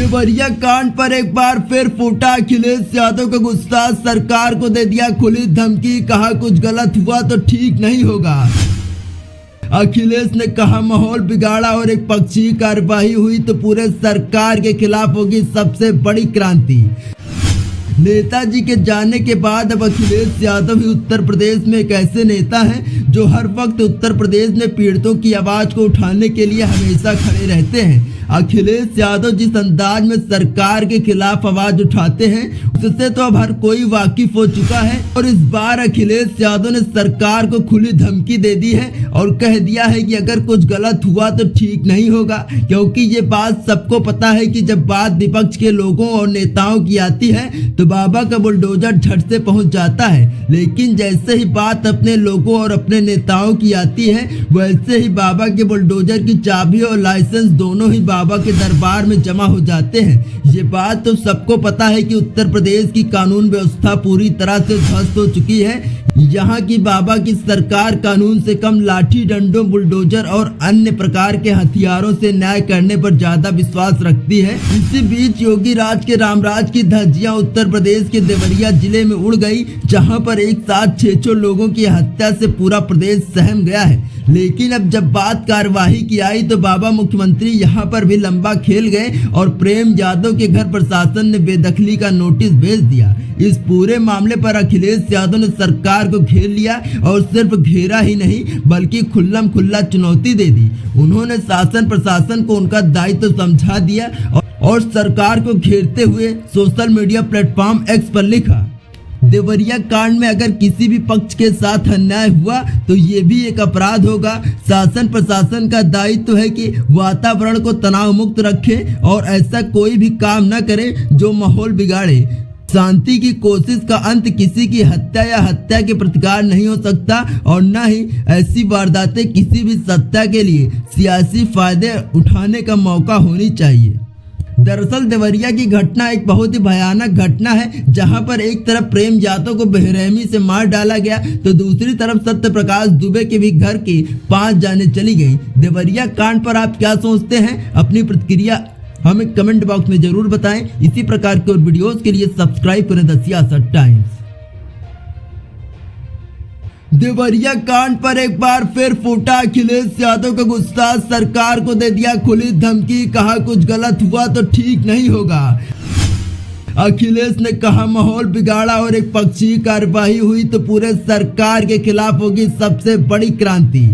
देवरिया कांड पर एक बार फिर फूटा अखिलेश यादव का गुस्सा। सरकार को दे दिया खुली धमकी, कहा कुछ गलत हुआ तो ठीक नहीं होगा। अखिलेश ने कहा माहौल बिगाड़ा और एक पक्षी कार्यवाही हुई तो पूरे सरकार के खिलाफ होगी सबसे बड़ी क्रांति। नेताजी के जाने के बाद अब अखिलेश यादव ही उत्तर प्रदेश में एक ऐसे नेता हैं जो हर वक्त उत्तर प्रदेश में पीड़ितों की आवाज को उठाने के लिए हमेशा खड़े रहते हैं। अखिलेश यादव जिस अंदाज में सरकार के खिलाफ आवाज उठाते हैं उससे तो अब हर कोई वाकिफ हो चुका है और इस बार अखिलेश यादव ने सरकार को खुली धमकी दे दी है और कह दिया है कि अगर कुछ गलत हुआ तो ठीक नहीं होगा, क्योंकि ये बात सबको पता है कि जब बात विपक्ष के लोगों और नेताओं की आती है तो बाबा का बुलडोजर झट से पहुंच जाता है, लेकिन जैसे ही बात अपने लोगों और अपने नेताओं की आती है वैसे ही बाबा के बुलडोजर की चाबी और लाइसेंस दोनों ही बाबा के दरबार में जमा हो जाते हैं। ये बात तो सबको पता है कि उत्तर प्रदेश की कानून व्यवस्था पूरी तरह से ध्वस्त हो चुकी है। यहाँ की बाबा की सरकार कानून से कम लाठी डंडों, बुलडोजर और अन्य प्रकार के हथियारों से न्याय करने पर ज्यादा विश्वास रखती है। इसी बीच योगी राज के रामराज की धज्जियां उत्तर प्रदेश के देवरिया जिले में उड़ गई, जहां पर एक साथ 6 लोगों की हत्या से पूरा प्रदेश सहम गया है। लेकिन अब जब बात कार्यवाही की आई तो बाबा मुख्यमंत्री यहां पर भी लंबा खेल गए और प्रेम यादव के घर प्रशासन ने बेदखली का नोटिस भेज दिया। इस पूरे मामले पर अखिलेश यादव ने सरकार को घेर लिया और सिर्फ घेरा ही नहीं बल्कि खुल्लम खुल्ला चुनौती दे दी। उन्होंने शासन प्रशासन को उनका दायित्व समझा दिया और सरकार को घेरते हुए सोशल मीडिया प्लेटफॉर्म एक्स पर लिखा, देवरिया कांड में अगर किसी भी पक्ष के साथ अन्याय हुआ तो ये भी एक अपराध होगा। शासन प्रशासन का दायित्व है कि वातावरण को तनाव मुक्त रखे और ऐसा कोई भी काम न करे जो माहौल बिगाड़े। शांति की कोशिश का अंत किसी की हत्या या हत्या के प्रतिकार नहीं हो सकता और न ही ऐसी वारदातें किसी भी सत्ता के लिए सियासी फायदे उठाने का मौका होनी चाहिए। दरअसल देवरिया की घटना एक बहुत ही भयानक घटना है, जहां पर एक तरफ प्रेम यादव को बेरहमी से मार डाला गया तो दूसरी तरफ सत्य प्रकाश दुबे के भी घर की 5 जानें चली गई। देवरिया कांड पर आप क्या सोचते हैं? अपनी प्रतिक्रिया हमें कमेंट बॉक्स में जरूर बताएं। इसी प्रकार के और वीडियोस के लिए सब्सक्राइब करें द सियासत टाइम्स। देवरिया कांड पर एक बार फिर फूटा अखिलेश यादव का गुस्सा। सरकार को दे दिया खुली धमकी, कहा कुछ गलत हुआ तो ठीक नहीं होगा। अखिलेश ने कहा माहौल बिगाड़ा और एक पक्षी कार्यवाही हुई तो पूरे सरकार के खिलाफ होगी सबसे बड़ी क्रांति।